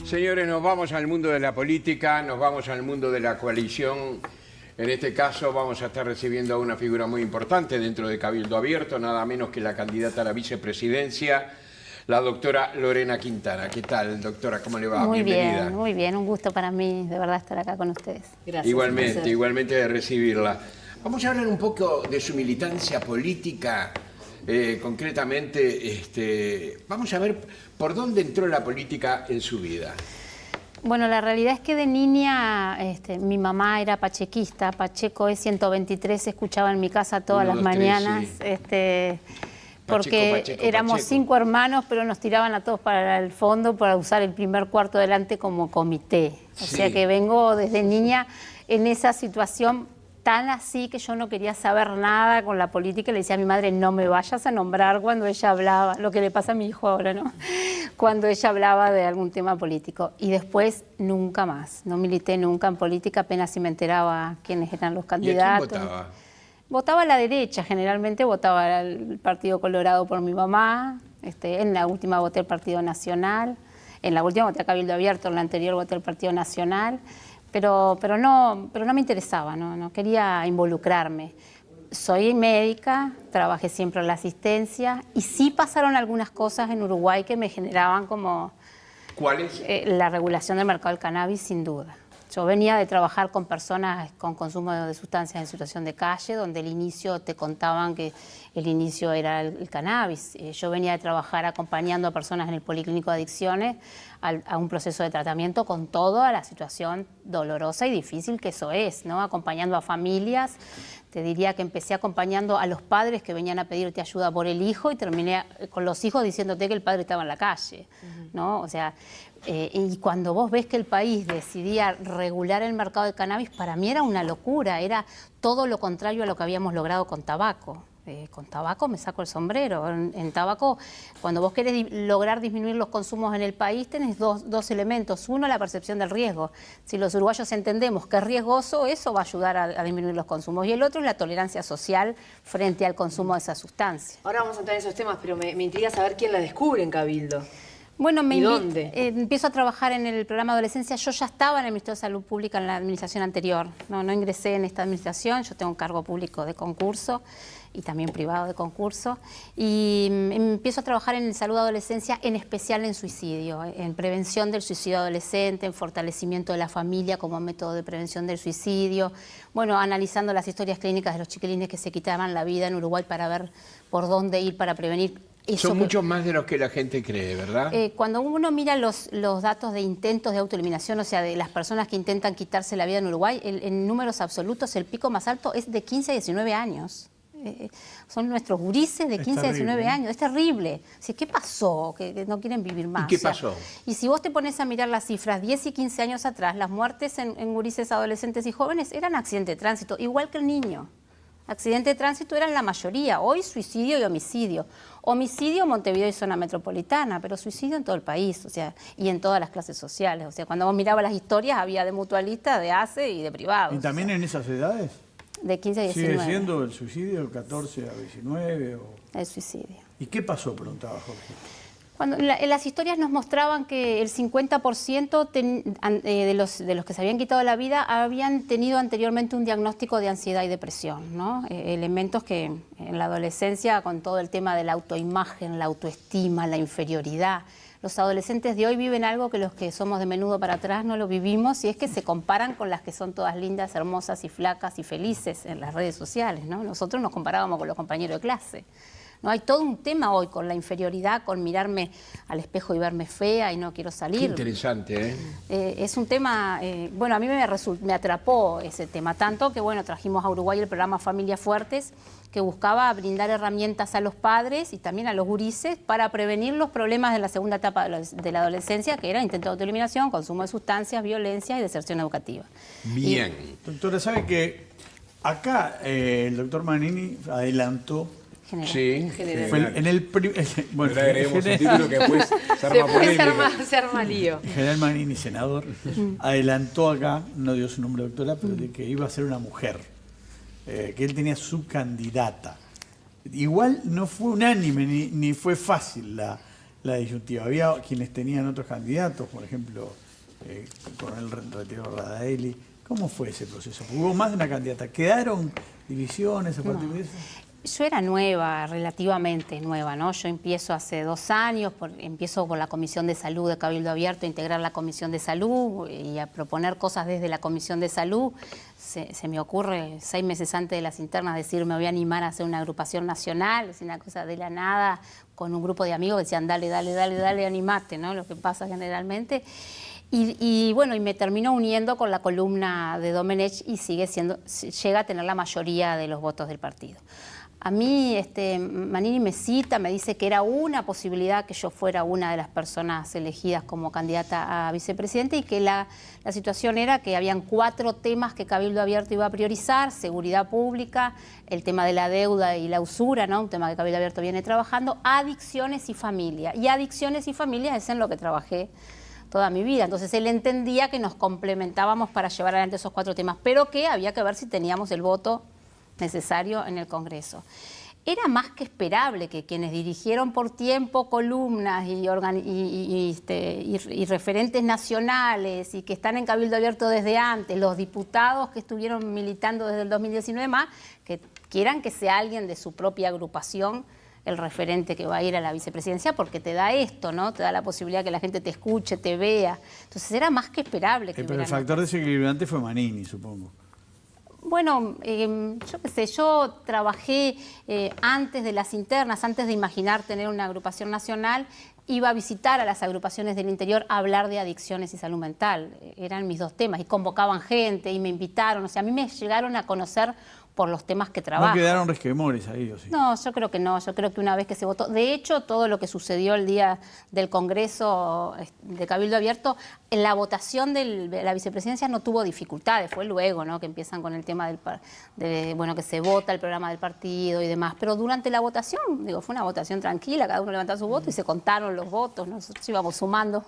Señores, nos vamos al mundo de la política, nos vamos al mundo de la coalición. En este caso vamos a estar recibiendo a una figura muy importante dentro de Cabildo Abierto, nada menos que la candidata a la vicepresidencia, la doctora Lorena Quintana. ¿Qué tal, doctora? ¿Cómo le va? Muy Bienvenida. bien, muy bien. Un gusto para mí, de verdad, estar acá con ustedes. Gracias. Igualmente de recibirla. Vamos a hablar un poco de su militancia política. Concretamente, vamos a ver por dónde entró la política en su vida. Bueno, la realidad es que de niña mi mamá era pachequista. Pacheco es 123, se escuchaba en mi casa todas las mañanas. Sí. Porque éramos 5 hermanos, pero nos tiraban a todos para el fondo para usar el primer cuarto delante como comité. O sea que vengo desde niña en esa situación tan así que yo no quería saber nada con la política. Le decía a mi madre, no me vayas a nombrar cuando ella hablaba, lo que le pasa a mi hijo ahora, ¿no? Cuando ella hablaba de algún tema político. Y después nunca más, no milité nunca en política, apenas si me enteraba quiénes eran los candidatos. ¿Y a quién votaba? Votaba a la derecha, generalmente votaba al Partido Colorado por mi mamá, en la última voté al Partido Nacional, en la última voté a Cabildo Abierto, en la anterior voté al Partido Nacional, pero no me interesaba, no quería involucrarme. Soy médica, trabajé siempre en la asistencia y sí pasaron algunas cosas en Uruguay que me generaban como... ¿Cuáles? La regulación del mercado del cannabis, sin duda. Yo venía de trabajar con personas con consumo de sustancias en situación de calle, donde el inicio te contaban que el inicio era el cannabis. Yo venía de trabajar acompañando a personas en el Policlínico de Adicciones a un proceso de tratamiento con toda la situación dolorosa y difícil que eso es, ¿no? Acompañando a familias. Te diría que empecé acompañando a los padres que venían a pedirte ayuda por el hijo y terminé con los hijos diciéndote que el padre estaba en la calle, ¿no? O sea, y cuando vos ves que el país decidía regular el mercado de cannabis, para mí era una locura, era todo lo contrario a lo que habíamos logrado con tabaco. Con tabaco me saco el sombrero. En tabaco, cuando vos querés lograr disminuir los consumos en el país, tenés dos elementos. Uno, la percepción del riesgo. Si los uruguayos entendemos que es riesgoso, eso va a ayudar a disminuir los consumos. Y el otro es la tolerancia social frente al consumo de esa sustancia. Ahora vamos a entrar en esos temas, pero me intriga saber quién la descubre en Cabildo. Bueno, ¿Y dónde? Empiezo a trabajar en el programa de adolescencia. Yo ya estaba en el Ministerio de Salud Pública en la administración anterior. No ingresé en esta administración. Yo tengo un cargo público de concurso y también privado de concurso. Y empiezo a trabajar en salud de adolescencia, en especial en suicidio, en prevención del suicidio adolescente, en fortalecimiento de la familia como método de prevención del suicidio. Bueno, analizando las historias clínicas de los chiquilines que se quitaban la vida en Uruguay para ver por dónde ir para prevenir. Son muchos más de los que la gente cree, ¿verdad? Cuando uno mira los datos de intentos de autoeliminación, o sea, de las personas que intentan quitarse la vida en Uruguay, en números absolutos el pico más alto es de 15 a 19 años. Son nuestros gurises de 15 a 19 años. Es terrible. O sea, ¿qué pasó? Que no quieren vivir más. ¿Y qué pasó? Y si vos te pones a mirar las cifras, 10 y 15 años atrás, las muertes en gurises, adolescentes y jóvenes eran accidente de tránsito, igual que el niño. Accidente de tránsito eran la mayoría, hoy suicidio y homicidio. Homicidio Montevideo y zona metropolitana, pero suicidio en todo el país, o sea, y en todas las clases sociales. O sea, cuando vos mirabas las historias había de mutualistas, de ACE y de privados. ¿Y también en esas edades? De 15 a 19. ¿Sigue siendo el suicidio 14 a 19? El suicidio. ¿Y qué pasó? Preguntaba Jorge. Las historias nos mostraban que el 50% de los que se habían quitado la vida habían tenido anteriormente un diagnóstico de ansiedad y depresión, ¿no? Elementos que en la adolescencia, con todo el tema de la autoimagen, la autoestima, la inferioridad, los adolescentes de hoy viven algo que los que somos de menudo para atrás no lo vivimos, y es que se comparan con las que son todas lindas, hermosas y flacas y felices en las redes sociales, ¿no? Nosotros nos comparábamos con los compañeros de clase. No, hay todo un tema hoy con la inferioridad, con mirarme al espejo y verme fea y no quiero salir. Qué interesante, ¿eh? Es un tema, bueno, a mí me atrapó ese tema, tanto que, bueno, trajimos a Uruguay el programa Familias Fuertes, que buscaba brindar herramientas a los padres y también a los gurises para prevenir los problemas de la segunda etapa de la adolescencia, que era intento de autoeliminación, consumo de sustancias, violencia y deserción educativa. Bien. Doctora, ¿sabe que acá el doctor Manini adelantó? General. Sí, Fue en el bueno, pero agreguemos un título que después se arma polémica. Se arma lío. el general Manini, senador, adelantó acá, no dio su nombre, doctora, pero de que iba a ser una mujer, que él tenía su candidata. Igual no fue unánime ni fue fácil la disyuntiva. Había quienes tenían otros candidatos, por ejemplo, con el retiro Radaeli. ¿Cómo fue ese proceso? Hubo más de una candidata. ¿Quedaron divisiones a partir de eso? Yo era nueva, relativamente nueva, ¿no? Yo empiezo hace 2 años, empiezo por la Comisión de Salud de Cabildo Abierto, a integrar la Comisión de Salud y a proponer cosas desde la Comisión de Salud. Se me ocurre 6 meses antes de las internas decir me voy a animar a hacer una agrupación nacional, es una cosa de la nada, con un grupo de amigos que decían dale, dale, dale, dale, animate, ¿no? Lo que pasa generalmente. Y bueno, y me terminó uniendo con la columna de Domenech y llega a tener la mayoría de los votos del partido. A mí Manini me cita, me dice que era una posibilidad que yo fuera una de las personas elegidas como candidata a vicepresidente y que la situación era que habían 4 temas que Cabildo Abierto iba a priorizar: seguridad pública, el tema de la deuda y la usura, ¿no? Un tema que Cabildo Abierto viene trabajando, adicciones y familia. Y adicciones y familia es en lo que trabajé toda mi vida. Entonces él entendía que nos complementábamos para llevar adelante esos 4 temas, pero que había que ver si teníamos el voto necesario en el Congreso. Era más que esperable que quienes dirigieron por tiempo columnas y referentes nacionales y que están en Cabildo Abierto desde antes, los diputados que estuvieron militando desde el 2019 más, que quieran que sea alguien de su propia agrupación el referente que va a ir a la vicepresidencia, porque te da esto, ¿no? Te da la posibilidad que la gente te escuche, te vea. Entonces era más que esperable que pero el factor desequilibrante fue Manini, supongo. Bueno, yo qué sé, yo trabajé antes de las internas, antes de imaginar tener una agrupación nacional, iba a visitar a las agrupaciones del interior a hablar de adicciones y salud mental. Eran mis 2 temas y convocaban gente y me invitaron. O sea, a mí me llegaron a conocer por los temas que trabajo. ¿No quedaron resquemores ahí o sí? No, yo creo que no. Yo creo que una vez que se votó... De hecho, todo lo que sucedió el día del Congreso de Cabildo Abierto, en la votación de la vicepresidencia no tuvo dificultades. Fue luego, ¿no?, que empiezan con el tema que se vota el programa del partido y demás. Pero durante la votación, fue una votación tranquila, cada uno levantaba su voto y se contaron los votos. Nosotros íbamos sumando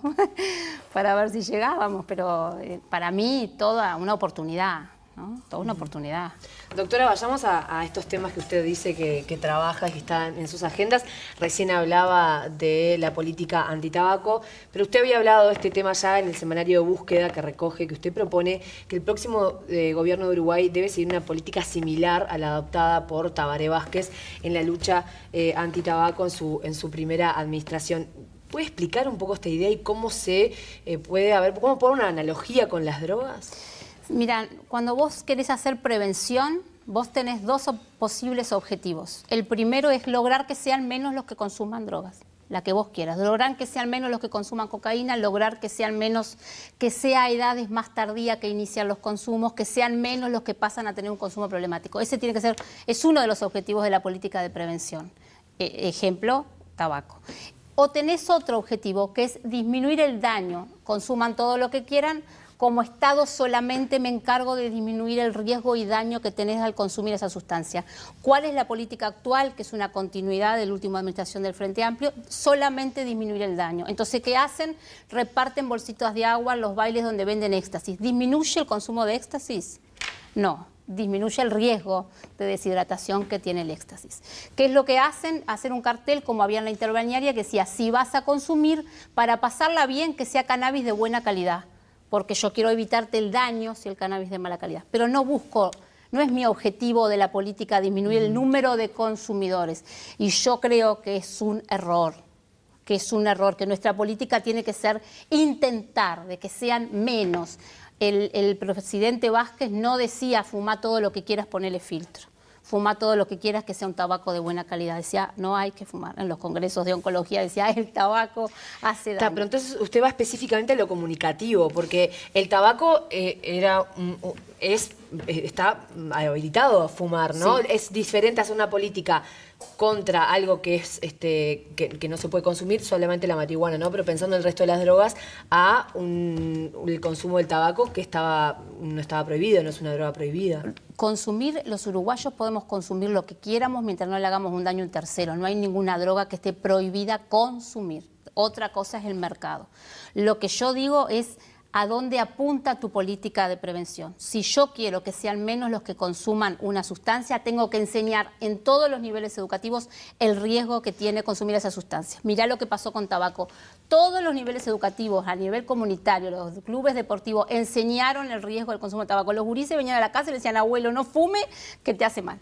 para ver si llegábamos. Pero para mí, toda una oportunidad, ¿no? Toda una oportunidad. Doctora, vayamos a estos temas que usted dice que trabaja y que están en sus agendas. Recién hablaba de la política antitabaco, pero usted había hablado de este tema ya en el semanario de búsqueda que recoge, que usted propone que el próximo gobierno de Uruguay debe seguir una política similar a la adoptada por Tabaré Vázquez en la lucha antitabaco en su primera administración. ¿Puede explicar un poco esta idea y cómo cómo poner una analogía con las drogas? Mira, cuando vos querés hacer prevención, vos tenés 2 posibles objetivos. El primero es lograr que sean menos los que consuman drogas, la que vos quieras. Lograr que sean menos los que consuman cocaína, lograr que sean menos, que sea a edades más tardías que inician los consumos, que sean menos los que pasan a tener un consumo problemático. Ese tiene que ser, es uno de los objetivos de la política de prevención. Ejemplo, tabaco. O tenés otro objetivo, que es disminuir el daño. Consuman todo lo que quieran. Como Estado solamente me encargo de disminuir el riesgo y daño que tenés al consumir esa sustancia. ¿Cuál es la política actual? Que es una continuidad de la última administración del Frente Amplio, solamente disminuir el daño. Entonces, ¿qué hacen? Reparten bolsitas de agua en los bailes donde venden éxtasis. ¿Disminuye el consumo de éxtasis? No. Disminuye el riesgo de deshidratación que tiene el éxtasis. ¿Qué es lo que hacen? Hacer un cartel, como había en la interbalnearia, que decía, si vas a consumir, para pasarla bien, que sea cannabis de buena calidad, porque yo quiero evitarte el daño si el cannabis es de mala calidad. Pero no es mi objetivo de la política disminuir el número de consumidores. Y yo creo que es un error, que nuestra política tiene que ser intentar de que sean menos. El presidente Vázquez no decía fumá todo lo que quieras, ponele filtro. Fumá todo lo que quieras, que sea un tabaco de buena calidad. Decía, no hay que fumar. En los congresos de oncología decía, el tabaco hace daño. Pero entonces usted va específicamente a lo comunicativo, porque el tabaco está habilitado a fumar, ¿no? Sí. Es diferente hacer una política contra algo que es que no se puede consumir, solamente la marihuana, ¿no? Pero pensando en el resto de las drogas, el consumo del tabaco que no estaba prohibido, no es una droga prohibida. Los uruguayos podemos consumir lo que quieramos mientras no le hagamos un daño a un tercero. No hay ninguna droga que esté prohibida consumir. Otra cosa es el mercado. Lo que yo digo es ¿A dónde apunta tu política de prevención? Si yo quiero que sean menos los que consuman una sustancia, tengo que enseñar en todos los niveles educativos el riesgo que tiene consumir esa sustancia. Mirá lo que pasó con tabaco. Todos los niveles educativos, a nivel comunitario, los clubes deportivos, enseñaron el riesgo del consumo de tabaco. Los gurises venían a la casa y le decían, abuelo, no fume, que te hace mal.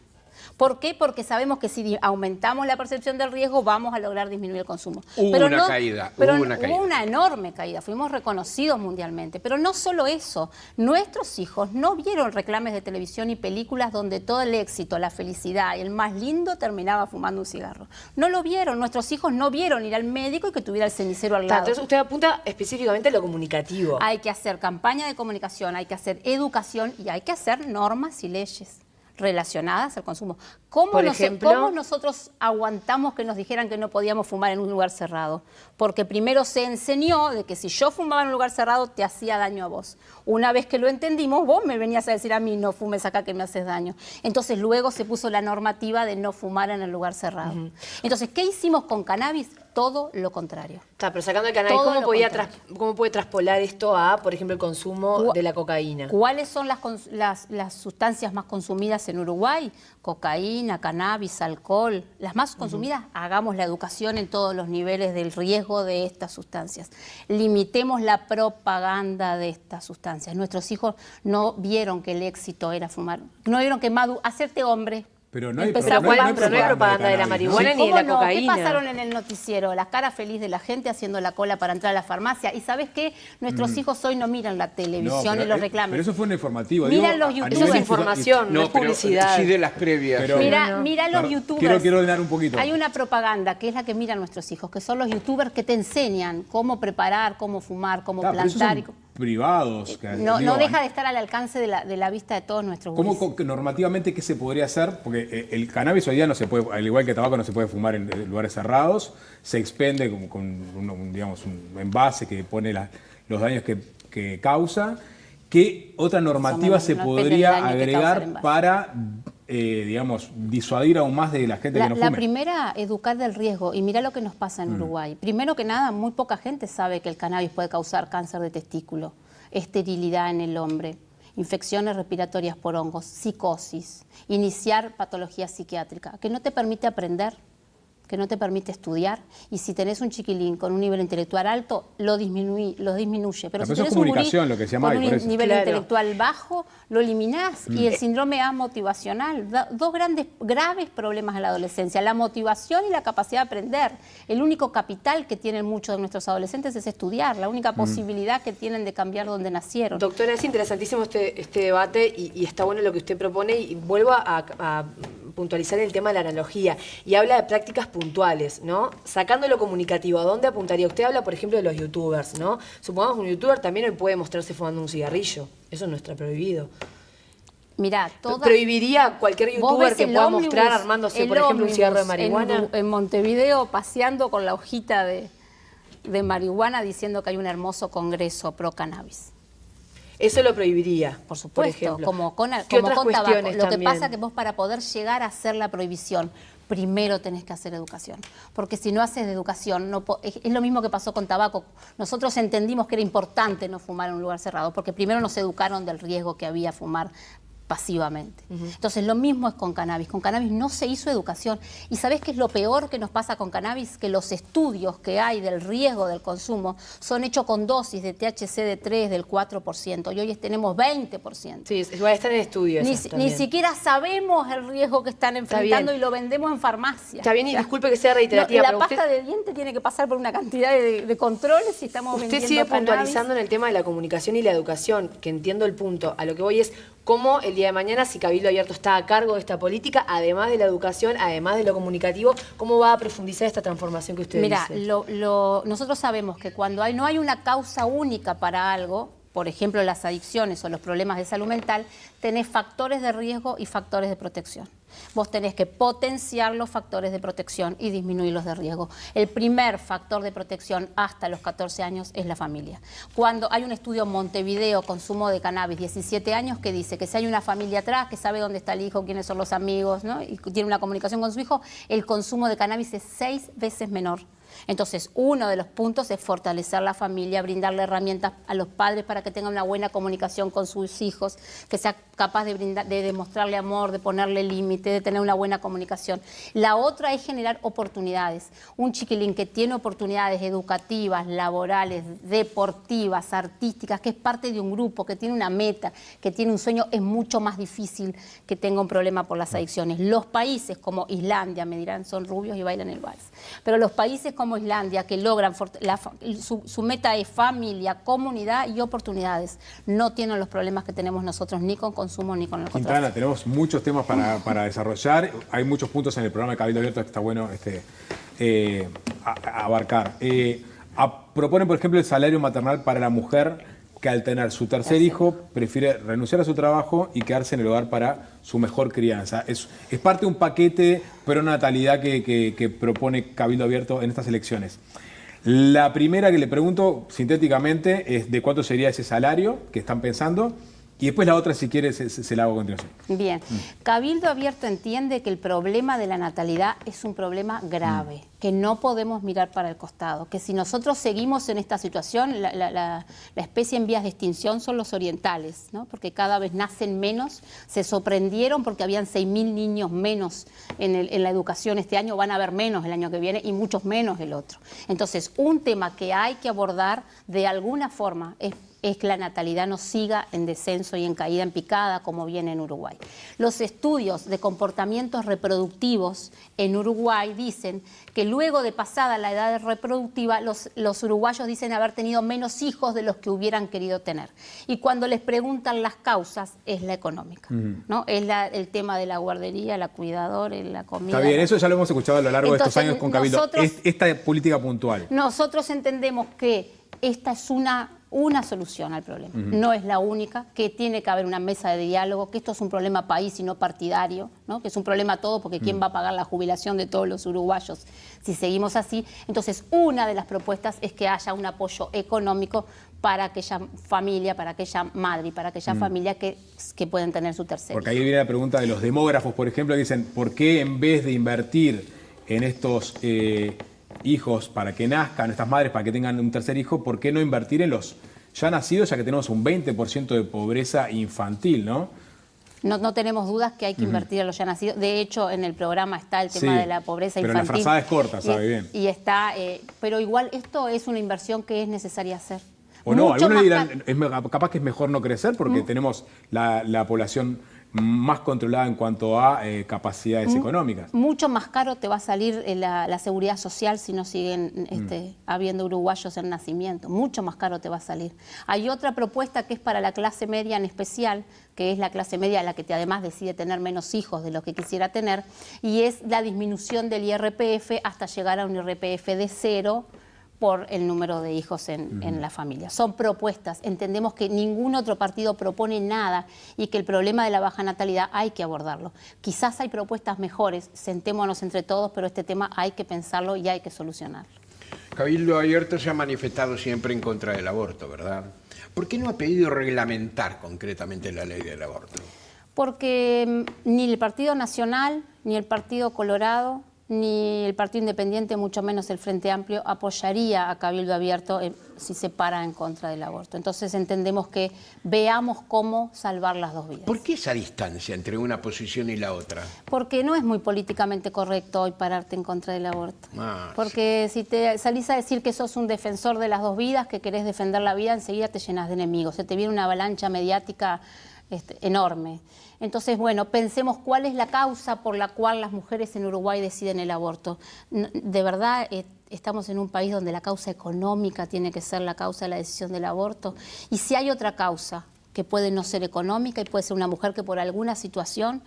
¿Por qué? Porque sabemos que si aumentamos la percepción del riesgo vamos a lograr disminuir el consumo. Hubo una caída. Hubo una enorme caída, fuimos reconocidos mundialmente. Pero no solo eso, nuestros hijos no vieron reclames de televisión y películas donde todo el éxito, la felicidad y el más lindo terminaba fumando un cigarro. No lo vieron, nuestros hijos no vieron ir al médico y que tuviera el cenicero al lado. Entonces usted apunta específicamente a lo comunicativo. Hay que hacer campaña de comunicación, hay que hacer educación y hay que hacer normas y leyes relacionadas al consumo. Por ejemplo, ¿Cómo nosotros aguantamos que nos dijeran que no podíamos fumar en un lugar cerrado? Porque primero se enseñó de que si yo fumaba en un lugar cerrado te hacía daño a vos. Una vez que lo entendimos, vos me venías a decir a mí, no fumes acá que me haces daño. Entonces luego se puso la normativa de no fumar en el lugar cerrado. Entonces, ¿qué hicimos con cannabis? Todo lo contrario. Está, pero sacando el cannabis, ¿cómo puede traspolar esto a, por ejemplo, el consumo de la cocaína? ¿Cuáles son las sustancias más consumidas en Uruguay? Cocaína, cannabis, alcohol. Las más consumidas, hagamos la educación en todos los niveles del riesgo de estas sustancias. Limitemos la propaganda de estas sustancias. Nuestros hijos no vieron que el éxito era fumar. No vieron que hacerte hombre. Pero no hay, Empezar no hay propaganda de la marihuana ni de la cocaína. ¿Qué pasaron en el noticiero? La cara feliz de la gente haciendo la cola para entrar a la farmacia. ¿Y sabes qué? Nuestros hijos hoy no miran la televisión y los reclames. Pero eso fue un informativo. Miran los Eso youtubers. es información, no es publicidad. Sí, de las previas. Pero- Mira los youtubers. Quiero ordenar un poquito. Hay una propaganda que es la que miran nuestros hijos, que son los youtubers que te enseñan cómo preparar, cómo fumar, cómo Pero esos plantar. son privados. No digo, deja de estar al alcance de la vista de todos nuestros ¿Cómo gurises. normativamente qué se podría hacer? Porque el cannabis hoy día no se puede, al igual que el tabaco, no se puede fumar en lugares cerrados. Se expende con digamos, un envase que pone los daños que causa. ¿Qué otra normativa Más o se menos, no depende del podría daño que causa el agregar envase. para, digamos, disuadir aún más de la gente que no La fume? primera, educar del riesgo. Y mira lo que nos pasa en Uruguay. Primero que nada, muy poca gente sabe que el cannabis puede causar cáncer de testículo, esterilidad en el hombre, infecciones respiratorias por hongos, psicosis, iniciar patología psiquiátrica, que no te permite aprender, que no te permite estudiar, y si tenés un chiquilín con un nivel intelectual alto, lo disminuye. Pero si eso es tenés un gurí comunicación, lo que se llama con ahí, un por eso. nivel Claro. intelectual bajo, lo eliminás. Y el síndrome A motivacional, dos graves problemas en la adolescencia, la motivación y la capacidad de aprender. El único capital que tienen muchos de nuestros adolescentes es estudiar, la única posibilidad que tienen de cambiar donde nacieron. Doctora, es interesantísimo este debate y está bueno lo que usted propone y vuelvo a puntualizar el tema de la analogía y habla de prácticas puntuales, ¿no? Sacando lo comunicativo, ¿a dónde apuntaría? Usted habla, por ejemplo, de los youtubers, ¿no? Supongamos que un youtuber también hoy puede mostrarse fumando un cigarrillo, eso no está prohibido. Mirá, ¿Prohibiría a cualquier vos youtuber ves que el pueda ómnibus, mostrar armándose, el por ejemplo, un cigarro de ómnibus marihuana? en Montevideo paseando con la hojita de marihuana diciendo que hay un hermoso congreso pro cannabis. Eso lo prohibiría, Por supuesto, ejemplo. como con ¿Qué otras tabaco. cuestiones Lo que también? pasa es que vos para poder llegar a hacer la prohibición, primero tenés que hacer educación. Porque si no haces educación, es lo mismo que pasó con tabaco. Nosotros entendimos que era importante no fumar en un lugar cerrado, porque primero nos educaron del riesgo que había fumar pasivamente. Entonces lo mismo es con cannabis. Con cannabis no se hizo educación. ¿Y sabés qué es lo peor que nos pasa con cannabis? Que los estudios que hay del riesgo del consumo son hechos con dosis de THC de 3, del 4%. Y hoy tenemos 20%. Sí, igual están en estudio Ni, esas ni también. siquiera sabemos el riesgo que están enfrentando y lo vendemos en farmacia. Está bien, y disculpe que sea reiterativa, la pero pasta usted- de diente tiene que pasar por una cantidad de controles y estamos Usted vendiendo sigue cannabis. puntualizando en el tema de la comunicación y la educación, que entiendo el punto. A lo que voy es cómo el día de mañana, si Cabildo Abierto está a cargo de esta política, además de la educación, además de lo comunicativo, ¿cómo va a profundizar esta transformación que usted Mira, dice? nosotros sabemos que cuando no hay una causa única para algo, por ejemplo las adicciones o los problemas de salud mental, tenés factores de riesgo y factores de protección. Vos tenés que potenciar los factores de protección y disminuir los de riesgo. El primer factor de protección hasta los 14 años es la familia. Cuando hay un estudio en Montevideo, consumo de cannabis, 17 años, que dice que si hay una familia atrás, que sabe dónde está el hijo, quiénes son los amigos, ¿no? Y tiene una comunicación con su hijo, el consumo de cannabis es 6 veces menor. Entonces, uno de los puntos es fortalecer la familia, brindarle herramientas a los padres para que tengan una buena comunicación con sus hijos, que sea capaz de demostrarle amor, de ponerle límite, de tener una buena comunicación. La otra es generar oportunidades. Un chiquilín que tiene oportunidades educativas, laborales, deportivas, artísticas, que es parte de un grupo, que tiene una meta, que tiene un sueño, es mucho más difícil que tenga un problema por las adicciones. Los países como Islandia, me dirán, son rubios y bailan el vals, pero los países como Islandia, que logran, su meta es familia, comunidad y oportunidades, no tienen los problemas que tenemos nosotros ni con consumo ni con el Quintana, narcotráfico. tenemos muchos temas para desarrollar. Hay muchos puntos en el programa de Cabildo Abierto que está bueno abarcar. Proponen, por ejemplo, el salario maternal para la mujer que al tener su tercer hijo prefiere renunciar a su trabajo y quedarse en el hogar para su mejor crianza. Es parte de un paquete pronatalidad que propone Cabildo Abierto en estas elecciones. La primera que le pregunto sintéticamente es de cuánto sería ese salario que están pensando. Y después la otra, si quiere, se la hago a continuación. Bien. Cabildo Abierto entiende que el problema de la natalidad es un problema grave, que no podemos mirar para el costado, que si nosotros seguimos en esta situación, la especie en vías de extinción son los orientales, ¿no? Porque cada vez nacen menos, se sorprendieron porque habían 6.000 niños menos en la educación este año, van a haber menos el año que viene y muchos menos el otro. Entonces, un tema que hay que abordar de alguna forma es que la natalidad no siga en descenso y en caída en picada como viene en Uruguay. Los estudios de comportamientos reproductivos en Uruguay dicen que luego de pasada la edad reproductiva, los uruguayos dicen haber tenido menos hijos de los que hubieran querido tener. Y cuando les preguntan las causas, es la económica, ¿no? Es el tema de la guardería, la cuidadora, la comida. Está bien, eso ya lo hemos escuchado a lo largo Entonces, de estos años con Cabildo. Esta política puntual. Nosotros entendemos que esta es una solución al problema, no es la única, que tiene que haber una mesa de diálogo, que esto es un problema país y no partidario, ¿no? Que es un problema todo porque ¿quién va a pagar la jubilación de todos los uruguayos si seguimos así? Entonces, una de las propuestas es que haya un apoyo económico para aquella familia, para aquella madre y para aquella familia que pueden tener su tercer hijo. Porque ahí viene la pregunta de los demógrafos, por ejemplo, que dicen, ¿por qué en vez de invertir en estos hijos para que nazcan, estas madres para que tengan un tercer hijo, ¿por qué no invertir en los ya nacidos, ya que tenemos un 20% de pobreza infantil, ¿no? No tenemos dudas que hay que invertir en los ya nacidos. De hecho, en el programa está el tema de la pobreza pero infantil. Pero la frazada es corta, sabe bien. Y está, pero igual esto es una inversión que es necesaria hacer. O no, Mucho algunos más dirán, capaz que es mejor no crecer porque tenemos la población más controlada en cuanto a capacidades económicas. Mucho más caro te va a salir la seguridad social si no siguen habiendo uruguayos en nacimiento. Mucho más caro te va a salir. Hay otra propuesta que es para la clase media en especial, que es la clase media la que además decide tener menos hijos de lo que quisiera tener, y es la disminución del IRPF hasta llegar a un IRPF de 0 por el número de hijos en la familia. Son propuestas. Entendemos que ningún otro partido propone nada y que el problema de la baja natalidad hay que abordarlo. Quizás hay propuestas mejores, sentémonos entre todos, pero este tema hay que pensarlo y hay que solucionarlo. Cabildo Abierto se ha manifestado siempre en contra del aborto, ¿verdad? ¿Por qué no ha pedido reglamentar concretamente la ley del aborto? Porque ni el Partido Nacional, ni el Partido Colorado, ni el Partido Independiente, mucho menos el Frente Amplio, apoyaría a Cabildo Abierto si se para en contra del aborto. Entonces entendemos que veamos cómo salvar las dos vidas. ¿Por qué esa distancia entre una posición y la otra? Porque no es muy políticamente correcto hoy pararte en contra del aborto. Porque si te salís a decir que sos un defensor de las dos vidas, que querés defender la vida, enseguida te llenas de enemigos. Se te viene una avalancha mediática enorme. Entonces, bueno, pensemos cuál es la causa por la cual las mujeres en Uruguay deciden el aborto. De verdad, estamos en un país donde la causa económica tiene que ser la causa de la decisión del aborto. Y si hay otra causa que puede no ser económica y puede ser una mujer que por alguna situación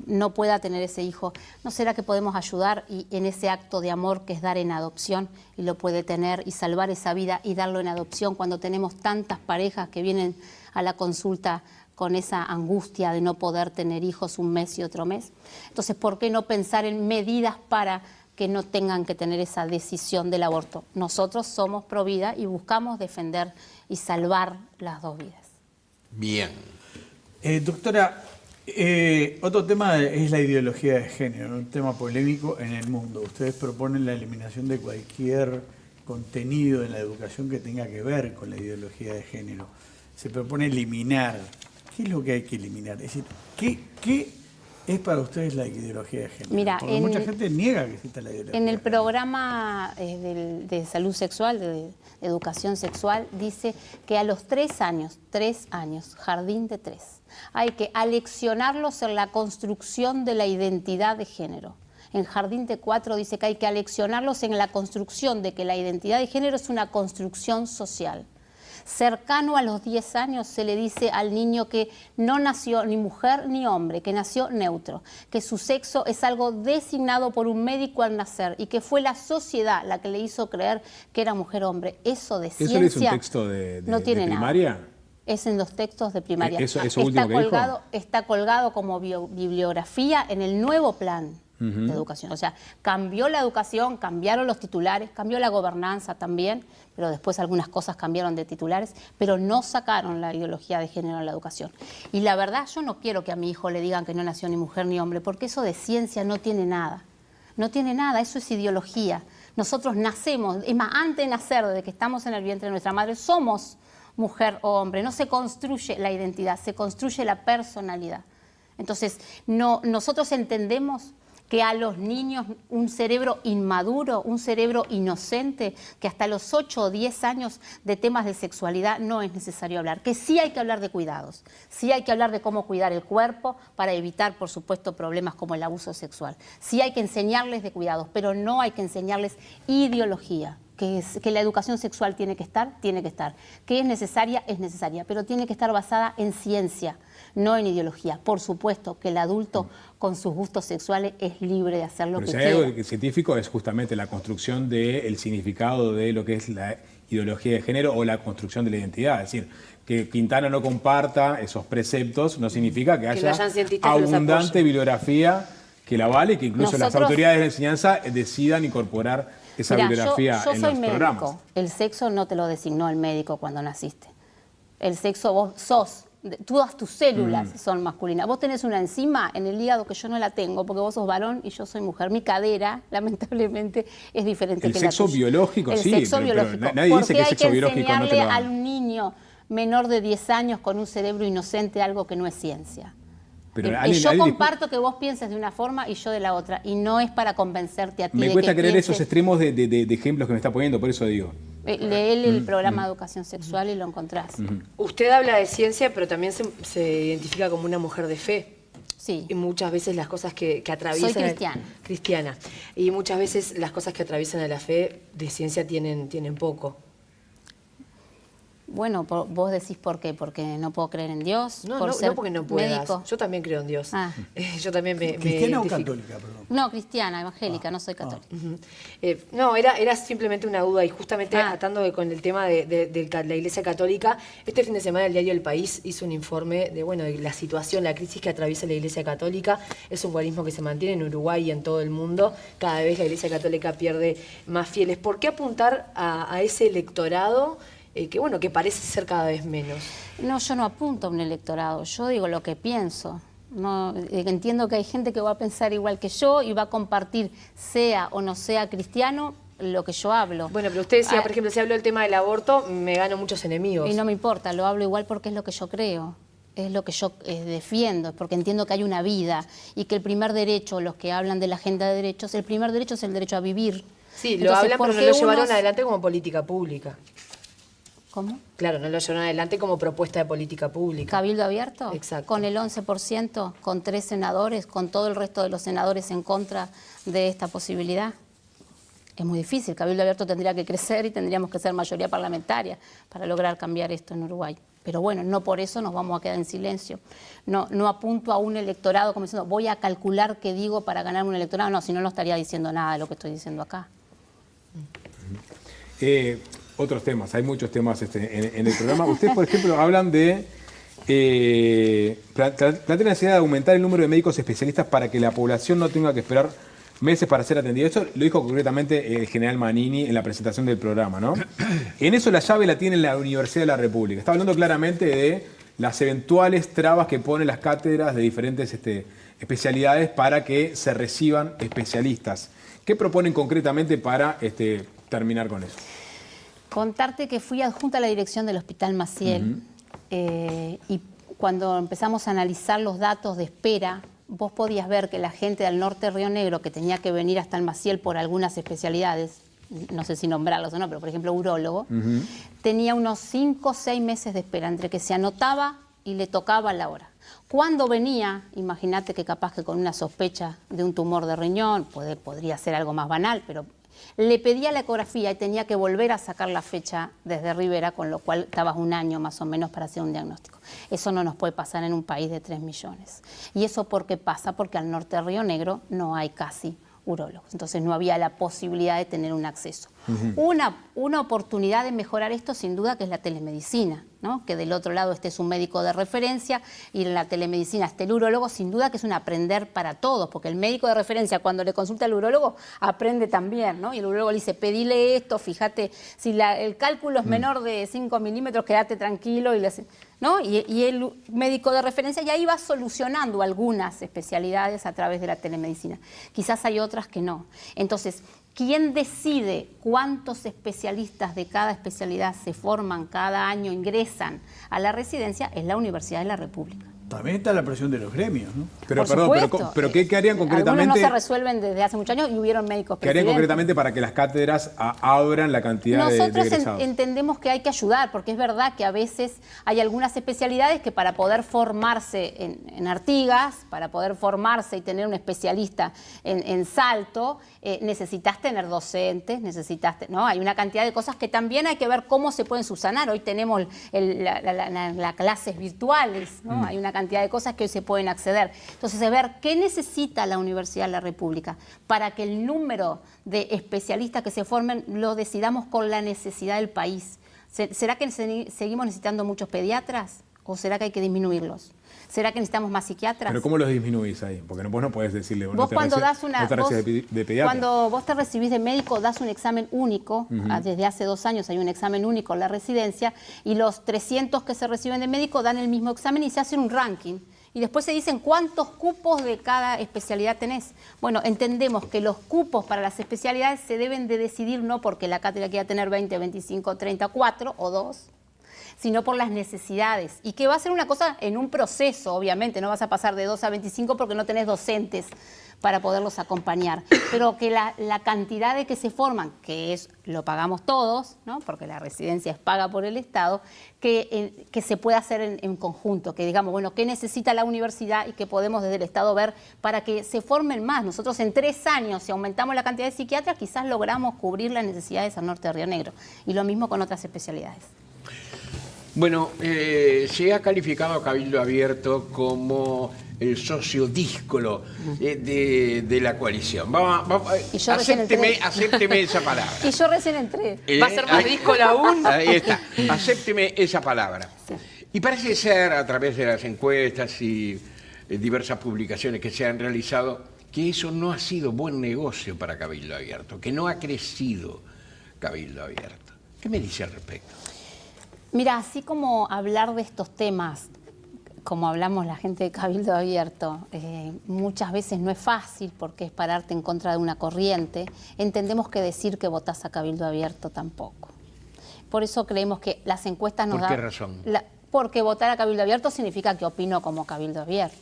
no pueda tener ese hijo, ¿no será que podemos ayudar en ese acto de amor que es dar en adopción y lo puede tener y salvar esa vida y darlo en adopción cuando tenemos tantas parejas que vienen a la consulta con esa angustia de no poder tener hijos un mes y otro mes. Entonces, ¿por qué no pensar en medidas para que no tengan que tener esa decisión del aborto? Nosotros somos pro vida y buscamos defender y salvar las dos vidas. Bien. Doctora, otro tema es la ideología de género, un tema polémico en el mundo. Ustedes proponen la eliminación de cualquier contenido en la educación que tenga que ver con la ideología de género. Se propone eliminar. ¿Qué es lo que hay que eliminar? Es decir, ¿qué es para ustedes la ideología de género? Mira, porque mucha gente niega que exista la ideología. En el programa de salud sexual, de educación sexual, dice que a los 3 años, jardín de 3, hay que aleccionarlos en la construcción de la identidad de género. En jardín de 4 dice que hay que aleccionarlos en la construcción de que la identidad de género es una construcción social. Cercano a los 10 años se le dice al niño que no nació ni mujer ni hombre, que nació neutro, que su sexo es algo designado por un médico al nacer y que fue la sociedad la que le hizo creer que era mujer o hombre. Eso de ciencia ¿Eso le es un texto de no tiene primaria? nada. Es en los textos de primaria. Eso último que dijo. Está colgado como bibliografía en el nuevo plan de educación. O sea, cambió la educación, cambiaron los titulares, cambió la gobernanza también, pero después algunas cosas cambiaron de titulares, pero no sacaron la ideología de género en la educación. Y la verdad, yo no quiero que a mi hijo le digan que no nació ni mujer ni hombre, porque eso de ciencia no tiene nada. No tiene nada, eso es ideología. Nosotros nacemos, es más, antes de nacer, desde que estamos en el vientre de nuestra madre, somos mujer o hombre. No se construye la identidad, se construye la personalidad. Entonces, nosotros entendemos que a los niños un cerebro inmaduro, un cerebro inocente, que hasta los 8 o 10 años de temas de sexualidad no es necesario hablar, que sí hay que hablar de cuidados, sí hay que hablar de cómo cuidar el cuerpo para evitar, por supuesto, problemas como el abuso sexual. Sí hay que enseñarles de cuidados, pero no hay que enseñarles ideología. Que la educación sexual tiene que estar, que es necesaria, pero tiene que estar basada en ciencia, no en ideología. Por supuesto que el adulto con sus gustos sexuales es libre de hacer lo que quiera. Pero si hay algo científico es justamente la construcción del significado de lo que es la ideología de género o la construcción de la identidad. Es decir, que Quintana no comparta esos preceptos no significa que haya abundante bibliografía que la avale y que incluso las autoridades de la enseñanza decidan incorporar esa bibliografía yo en soy los médico. programas. El sexo no te lo designó el médico cuando naciste. El sexo vos sos, todas tus células son masculinas. Vos tenés una enzima en el hígado que yo no la tengo porque vos sos varón y yo soy mujer. Mi cadera, lamentablemente, es diferente que la tuya. El sexo biológico, sí, pero nadie dice que el sexo biológico no te lo enseñarle da. a un niño menor de 10 años con un cerebro inocente algo que no es ciencia. Pero yo comparto que vos pienses de una forma y yo de la otra, y no es para convencerte a ti Me de cuesta que creer pienses. esos extremos de ejemplos que me está poniendo, por eso digo. Lee el programa de educación sexual y lo encontrás. Usted habla de ciencia, pero también se identifica como una mujer de fe. Sí. Y muchas veces las cosas que atraviesan... Soy cristiana. Cristiana. Y muchas veces las cosas que atraviesan a la fe de ciencia tienen poco. Bueno, vos decís por qué, porque no puedo creer en Dios, No, por no, ser no porque no puedas. médico. Yo también creo en Dios. Ah. Yo también me ¿Cristiana o identifico. católica, perdón? No, cristiana, evangélica, no soy católica. No, era simplemente una duda y justamente atando con el tema de la Iglesia Católica, este fin de semana el diario El País hizo un informe de la situación, la crisis que atraviesa la Iglesia Católica. Es un dualismo que se mantiene en Uruguay y en todo el mundo. Cada vez la Iglesia Católica pierde más fieles. ¿Por qué apuntar a ese electorado que parece ser cada vez menos? No, yo no apunto a un electorado, yo digo lo que pienso. No, entiendo que hay gente que va a pensar igual que yo y va a compartir, sea o no sea cristiano, lo que yo hablo. Bueno, pero usted decía, por ejemplo, si hablo del tema del aborto, me gano muchos enemigos. Y no me importa, lo hablo igual porque es lo que yo creo, es lo que yo defiendo, porque entiendo que hay una vida y que el primer derecho, los que hablan de la agenda de derechos, el primer derecho es el derecho a vivir. Sí, Entonces, lo hablan, pero no lo llevaron unos... adelante como política pública. ¿Cómo? Claro, no lo llevaron adelante como propuesta de política pública. ¿Cabildo abierto? Exacto. Con el 11%, con 3 senadores, con todo el resto de los senadores en contra de esta posibilidad. Es muy difícil. Cabildo abierto tendría que crecer y tendríamos que ser mayoría parlamentaria para lograr cambiar esto en Uruguay. Pero bueno, no por eso nos vamos a quedar en silencio. No apunto a un electorado como diciendo voy a calcular qué digo para ganar un electorado. No, si no, no estaría diciendo nada de lo que estoy diciendo acá. Otros temas, hay muchos temas en el programa. Ustedes, por ejemplo, hablan de plantea la necesidad de aumentar el número de médicos especialistas para que la población no tenga que esperar meses para ser atendida. Esto lo dijo concretamente el general Manini en la presentación del programa, ¿no? En eso la llave la tiene la Universidad de la República. Está hablando claramente de las eventuales trabas que ponen las cátedras de diferentes especialidades para que se reciban especialistas. ¿Qué proponen concretamente para terminar con eso? Contarte que fui adjunta a la dirección del Hospital Maciel y cuando empezamos a analizar los datos de espera, vos podías ver que la gente del norte de Río Negro que tenía que venir hasta el Maciel por algunas especialidades, no sé si nombrarlos o no, pero por ejemplo urólogo, tenía unos 5 o 6 meses de espera entre que se anotaba y le tocaba la hora. Cuando venía, imagínate que capaz que con una sospecha de un tumor de riñón, podría ser algo más banal, pero le pedía la ecografía y tenía que volver a sacar la fecha desde Rivera, con lo cual estabas un año más o menos para hacer un diagnóstico. Eso no nos puede pasar en un país de 3 millones. ¿Y eso por qué pasa? Porque al norte de Río Negro no hay casi urólogos. Entonces no había la posibilidad de tener un acceso. Una oportunidad de mejorar esto sin duda que es la telemedicina, ¿no? Que del otro lado esté un médico de referencia y en la telemedicina esté el urólogo, sin duda que es un aprender para todos, porque el médico de referencia cuando le consulta al urólogo aprende también, ¿no? Y el urólogo le dice, pedile esto, fíjate, si el cálculo es menor de 5 milímetros, quédate tranquilo, ¿no? Y el médico de referencia, y ahí va solucionando algunas especialidades a través de la telemedicina. Quizás hay otras que no. Entonces, ¿quién decide cuántos especialistas de cada especialidad se forman cada año, ingresan a la residencia? Es la Universidad de la República. También está la presión de los gremios, ¿no? Pero Por perdón, supuesto. pero ¿qué harían concretamente? Algunos no se resuelven desde hace muchos años y hubieron médicos ¿Qué harían presidentes. concretamente para que las cátedras abran la cantidad de Nosotros egresados? entendemos que hay que ayudar, porque es verdad que a veces hay algunas especialidades que para poder formarse en Artigas, para poder formarse y tener un especialista en Salto, necesitas tener docentes, ¿no? Hay una cantidad de cosas que también hay que ver cómo se pueden subsanar. Hoy tenemos las clases virtuales, ¿no? Hay una cantidad de cosas que hoy se pueden acceder. Entonces, es ver qué necesita la Universidad de la República para que el número de especialistas que se formen lo decidamos con la necesidad del país. ¿Será que seguimos necesitando muchos pediatras o será que hay que disminuirlos? ¿Será que necesitamos más psiquiatras? ¿Pero cómo los disminuís ahí? Porque vos no podés decirle... Vos cuando das de pediatra. Cuando vos te recibís de médico, das un examen único. Desde hace 2 años hay un examen único en la residencia y los 300 que se reciben de médico dan el mismo examen y se hace un ranking. Y después se dicen cuántos cupos de cada especialidad tenés. Bueno, entendemos que los cupos para las especialidades se deben de decidir no porque la cátedra quiera tener 20, 25, 30, 4 o 2, sino por las necesidades. Y que va a ser una cosa en un proceso, obviamente. No vas a pasar de 2 a 25 porque no tenés docentes para poderlos acompañar. Pero que la cantidad de que se forman, que lo pagamos todos, ¿no? Porque la residencia es paga por el Estado, que se pueda hacer en conjunto. Que digamos, bueno, ¿qué necesita la universidad y qué podemos desde el Estado ver para que se formen más? Nosotros en 3 años, si aumentamos la cantidad de psiquiatras, quizás logramos cubrir las necesidades al norte de Río Negro. Y lo mismo con otras especialidades. Bueno, se ha calificado a Cabildo Abierto como el socio díscolo de la coalición. Acépteme esa palabra. Y yo recién entré. ¿Va a ser más díscolo aún? Ahí está. Acépteme esa palabra. Sí. Y parece ser, a través de las encuestas y diversas publicaciones que se han realizado, que eso no ha sido buen negocio para Cabildo Abierto, que no ha crecido Cabildo Abierto. ¿Qué me dice al respecto? Mira, así como hablar de estos temas, como hablamos la gente de Cabildo Abierto, muchas veces no es fácil porque es pararte en contra de una corriente, entendemos que decir que votás a Cabildo Abierto tampoco. Por eso creemos que las encuestas nos dan... ¿Por qué razón? Porque votar a Cabildo Abierto significa que opino como Cabildo Abierto.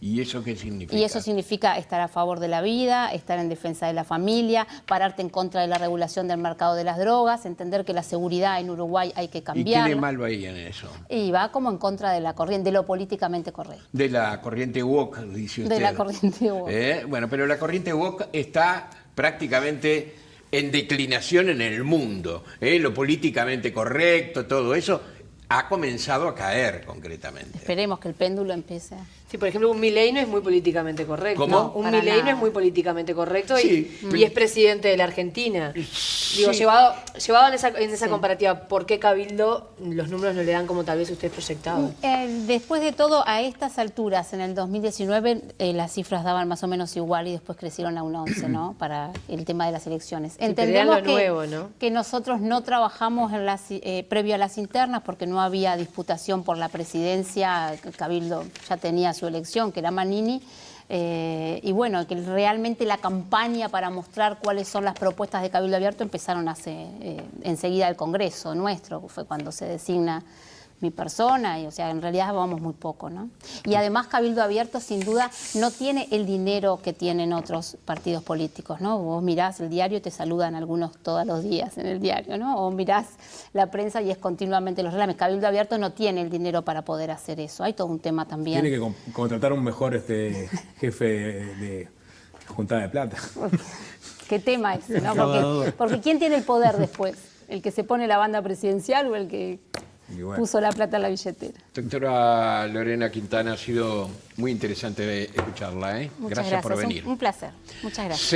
¿Y eso qué significa? Y eso significa estar a favor de la vida, estar en defensa de la familia, pararte en contra de la regulación del mercado de las drogas, entender que la seguridad en Uruguay hay que cambiarla. ¿Y qué de malo hay en eso? Y va como en contra de la corriente, de lo políticamente correcto. De la corriente woke, dice usted. De la corriente woke. Bueno, pero la corriente woke está prácticamente en declinación en el mundo. Lo políticamente correcto, todo eso ha comenzado a caer concretamente. Esperemos que el péndulo empiece. Sí, por ejemplo, un Milei no es muy políticamente correcto. ¿Cómo? No, un Para Milei no nada. es muy políticamente correcto Sí, y es presidente de la Argentina. Digo, Sí. llevado en esa comparativa, ¿por qué Cabildo los números no le dan como tal vez ustedes proyectaban? Después de todo, a estas alturas, en el 2019, las cifras daban más o menos igual y después crecieron a un 11, ¿no? Para el tema de las elecciones. pero Entendemos era lo nuevo, ¿no? que nosotros no trabajamos previo a las internas porque no había disputación por la presidencia. Cabildo ya tenía su elección, que era Manini. Y bueno, que realmente la campaña para mostrar cuáles son las propuestas de Cabildo Abierto empezaron enseguida al Congreso nuestro, fue cuando se designa mi persona, y o sea, en realidad vamos muy poco, ¿no? Y además Cabildo Abierto sin duda no tiene el dinero que tienen otros partidos políticos, ¿no? Vos mirás el diario y te saludan algunos todos los días en el diario, ¿no? O mirás la prensa y es continuamente los reclames. Cabildo Abierto no tiene el dinero para poder hacer eso. Hay todo un tema también. Tiene que contratar un mejor jefe de Juntada de Plata. ¿Qué tema es? ¿No? Porque ¿quién tiene el poder después? ¿El que se pone la banda presidencial o el que Y bueno. puso la plata en la billetera? Doctora Lorena Quintana, ha sido muy interesante escucharla, ¿eh? Muchas Gracias por venir. Un placer. Muchas gracias.